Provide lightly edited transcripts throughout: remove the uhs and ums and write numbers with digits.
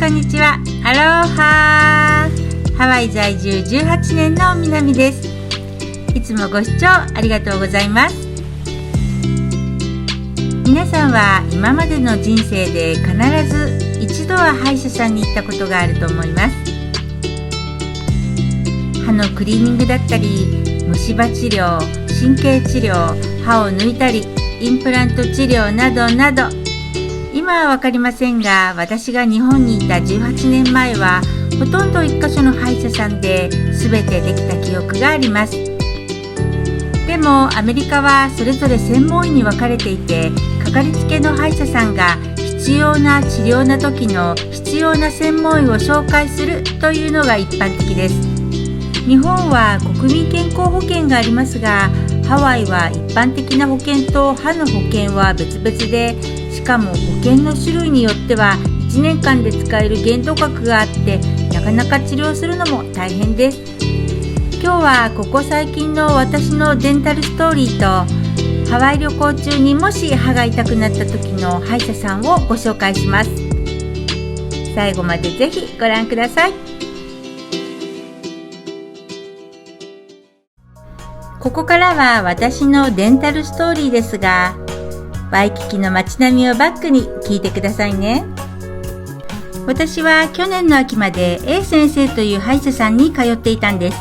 こんにちは。アロハ。ハワイ在住18年のみなみです。いつもご視聴ありがとうございます。皆さんは今までの人生で必ず一度は歯医者さんに行ったことがあると思います。歯のクリーニングだったり、虫歯治療、神経治療、歯を抜いたり、インプラント治療などなど、今はわかりませんが、私が日本にいた18年前はほとんど1カ所の歯医者さんで全てできた記憶があります。でもアメリカはそれぞれ専門医に分かれていて、かかりつけの歯医者さんが必要な治療の時の必要な専門医を紹介するというのが一般的です。日本は国民健康保険がありますが、ハワイは一般的な保険と歯の保険は別々で、しかも保険の種類によっては1年間で使える限度額があって、なかなか治療するのも大変です。今日はここ最近の私のデンタルストーリーと、ハワイ旅行中にもし歯が痛くなった時の歯医者さんをご紹介します。最後までぜひご覧ください。ここからは私のデンタルストーリーですが、ワイキキの街並みをバックに聞いてくださいね。私は去年の秋まで A 先生という歯医者さんに通っていたんです。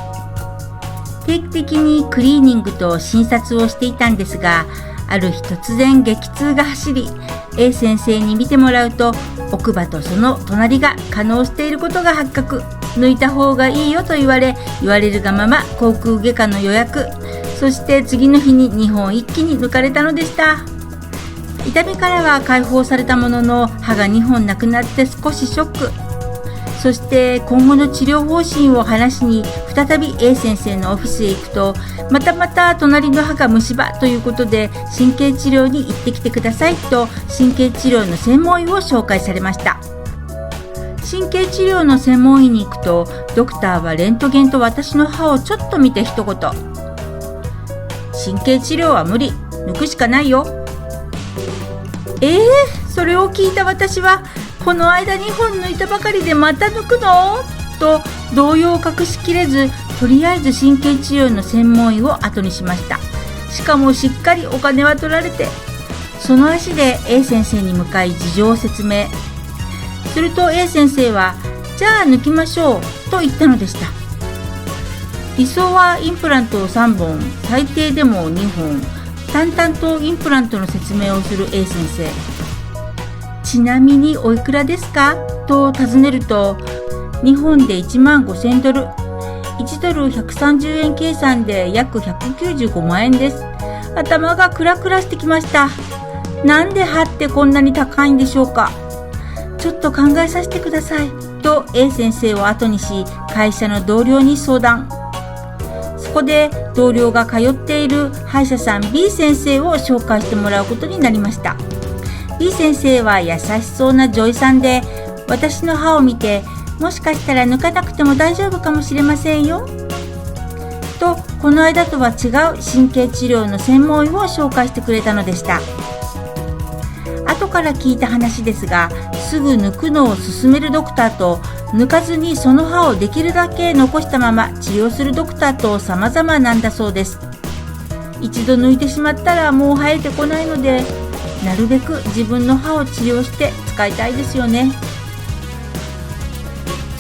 定期的にクリーニングと診察をしていたんですが、ある日突然激痛が走り、A 先生に見てもらうと、奥歯とその隣が化膿していることが発覚。抜いた方がいいよと言われるがまま口腔外科の予約、そして次の日に2本一気に抜かれたのでした。痛みからは解放されたものの、歯が2本なくなって少しショック。そして今後の治療方針を話しに再び A 先生のオフィスへ行くと、また隣の歯が虫歯ということで、神経治療に行ってきてくださいと神経治療の専門医を紹介されました。神経治療の専門医に行くと、ドクターはレントゲンと私の歯をちょっと見て一言、神経治療は無理、抜くしかないよ。それを聞いた私は、この間2本抜いたばかりでまた抜くのと動揺を隠しきれず、とりあえず神経治療の専門医を後にしました。しかもしっかりお金は取られて、その足で A 先生に向かい事情を説明すると、 A 先生はじゃあ抜きましょうと言ったのでした。理想はインプラントを3本、最低でも2本、淡々とインプラントの説明をする A 先生。ちなみにおいくらですかと尋ねると、日本で15,000ドル、1ドル130円計算で約195万円です。頭がクラクラしてきました。なんで歯ってこんなに高いんでしょうか。ちょっと考えさせてくださいと A 先生を後にし、会社の同僚に相談。そこで同僚が通っている歯医者さん B 先生を紹介してもらうことになりました。B 先生は優しそうな女医さんで、私の歯を見て、もしかしたら抜かなくても大丈夫かもしれませんよと、この間とは違う神経治療の専門医を紹介してくれたのでした。後から聞いた話ですが、すぐ抜くのを勧めるドクターと、抜かずにその歯をできるだけ残したまま治療するドクターと様々なんだそうです。一度抜いてしまったらもう生えてこないので、なるべく自分の歯を治療して使いたいですよね。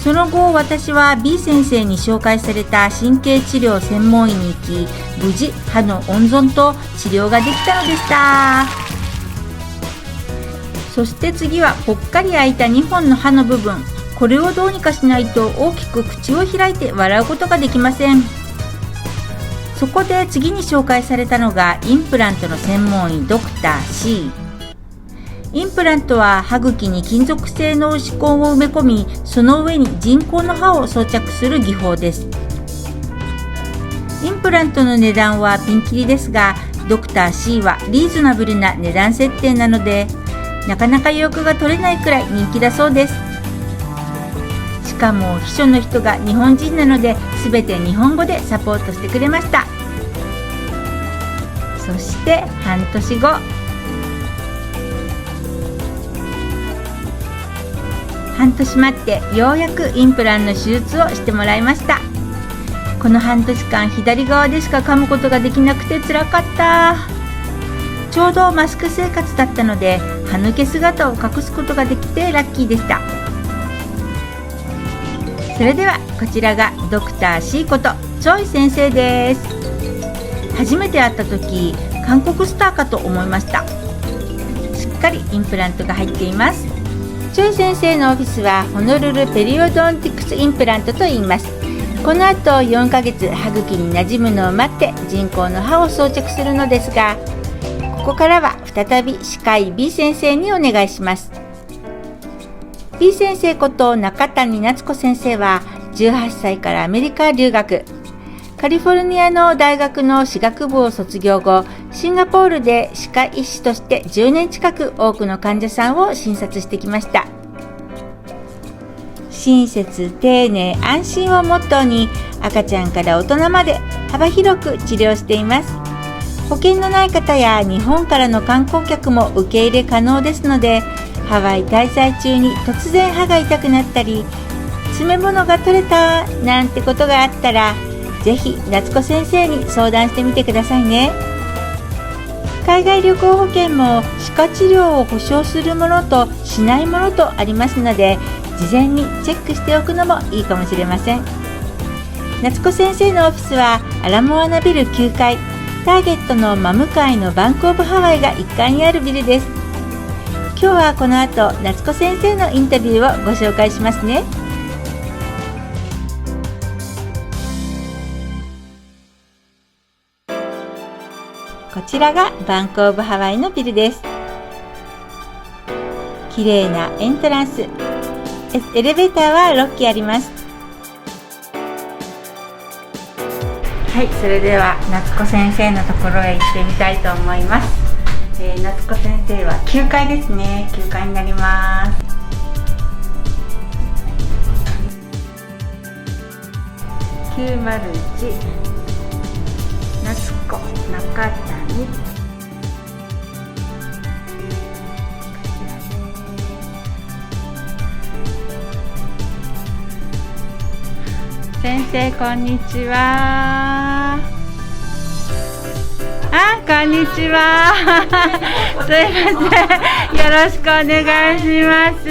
その後、私は B 先生に紹介された神経治療専門医に行き、無事歯の温存と治療ができたのでした。そして次はぽっかり開いた2本の歯の部分、これをどうにかしないと大きく口を開いて笑うことができません。そこで次に紹介されたのがインプラントの専門医ドクター C。 インプラントは歯茎に金属製の歯根を埋め込み、その上に人工の歯を装着する技法です。インプラントの値段はピンキリですが、ドクター C はリーズナブルな値段設定なので、なかなか予約が取れないくらい人気だそうです。しかも秘書の人が日本人なので、全て日本語でサポートしてくれました。そして半年後、半年待ってようやくインプランの手術をしてもらいました。この半年間左側でしか噛むことができなくて辛かった。ちょうどマスク生活だったので歯抜け姿を隠すことができてラッキーでした。それではこちらがドクター C ことチョイ先生です。初めて会った時韓国スターかと思いました。しっかりインプラントが入っています。チョイ先生のオフィスはホノルルペリオドンティクスインプラントと言います。この後4ヶ月歯茎に馴染むのを待って人工の歯を装着するのですが、ここからは再び歯科医 B 先生にお願いします。 B 先生こと中谷夏子先生は18歳からアメリカ留学、カリフォルニアの大学の歯学部を卒業後、シンガポールで歯科医師として10年近く多くの患者さんを診察してきました。親切、丁寧、安心をモットーに赤ちゃんから大人まで幅広く治療しています。保険のない方や日本からの観光客も受け入れ可能ですので、ハワイ滞在中に突然歯が痛くなったり、詰め物が取れたなんてことがあったら、ぜひ夏子先生に相談してみてくださいね。海外旅行保険も歯科治療を保証するものとしないものとありますので、事前にチェックしておくのもいいかもしれません。夏子先生のオフィスはアラモアナビル9階、ターゲットの真向かいのバンクオブハワイが1階にあるビルです。今日はこの後夏子先生のインタビューをご紹介しますね。こちらがバンクオブハワイのビルです。綺麗なエントランス、エレベーターは6基あります。はい、それでは夏子先生のところへ行ってみたいと思います。夏子先生は9階ですね。9階になります。901夏子中谷、先生こんにちは。こんにちは。すいません、よろしくお願いします。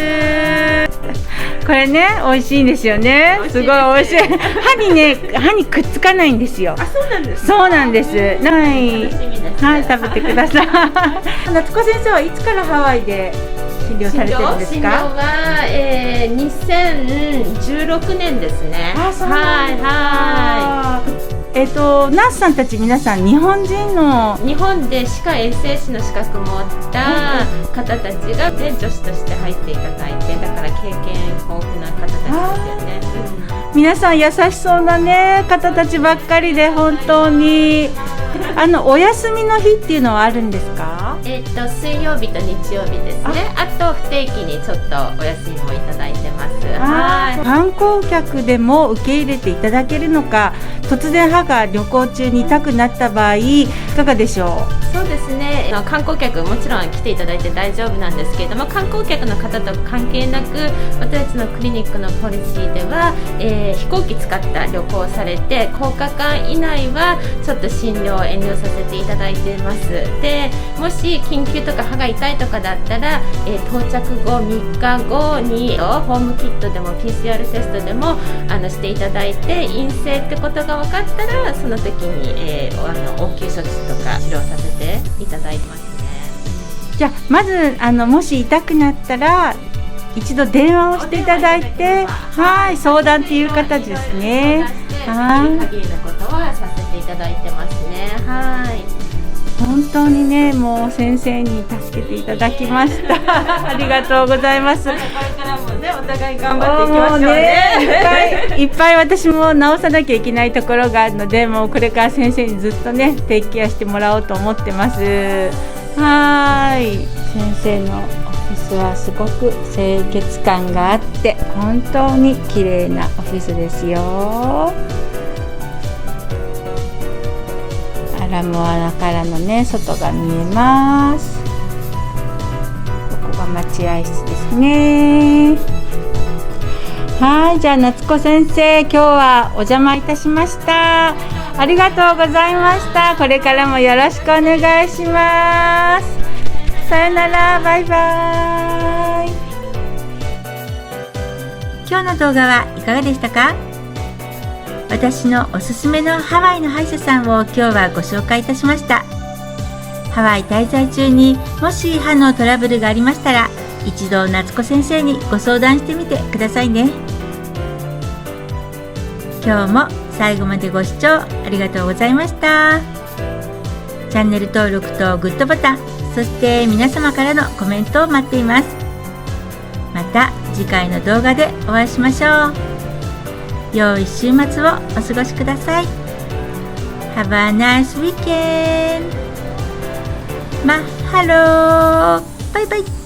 これね、美味しいんですよね。すごい美味しい。歯にくっつかないんですよ。そうなんです。そうなんです。はい、はい、食べてください。夏子先生はいつからハワイで診療されてるんですか？診療は、2016年ですね。そうなんです。ナースさんたち皆さん日本で歯科衛生士の資格も持った方たちが、助手として入っていただいて、だから経験豊富な方たちですよね。皆さん優しそうなね方たちばっかりで、本当にお休みの日っていうのはあるんですか？水曜日と日曜日ですね。あと不定期にちょっとお休みもいただいてます。観光客でも受け入れていただけるのか、突然歯が旅行中に痛くなった場合いかがでしょう？そうですね、観光客もちろん来ていただいて大丈夫なんですけれども、観光客の方と関係なく私たちのクリニックのポリシーでは、飛行機使った旅行をされて10日間以内はちょっと診療を遠慮させていただいています。でもし緊急とか歯が痛いとかだったら、到着後3日後にホームキットでも PCR テストでもしていただいて、陰性ってことが分かったらその時に、応急処置とか治療させていただいてますね。じゃあまずもし痛くなったら一度電話をしていただいて、はい、相談っていう形ですね。限りのことはさせていただいてますね。はい。本当にね、もう先生に助けていただきました。ありがとうございます。これからもね、お互い頑張っていきましょうね。いっぱい私も直さなきゃいけないところがあるので、もうこれから先生にずっとね、テイクケアしてもらおうと思ってます。はい。先生のオフィスはすごく清潔感があって、本当に綺麗なオフィスですよ。アラモアナからのね、外が見えます。ここが待合室ですね。はい、じゃあ夏子先生、今日はお邪魔いたしました。ありがとうございました。これからもよろしくお願いします。さよなら、バイバイ。今日の動画はいかがでしたか？私のおすすめのハワイの歯医者さんを今日はご紹介いたしました。ハワイ滞在中にもし歯のトラブルがありましたら、一度夏子先生にご相談してみてくださいね。今日も最後までご視聴ありがとうございました。チャンネル登録とグッドボタン、そして皆様からのコメントを待っています。また次回の動画でお会いしましょう。良い週末をお過ごしください。Have a nice weekend! マッハロー！バイバイ！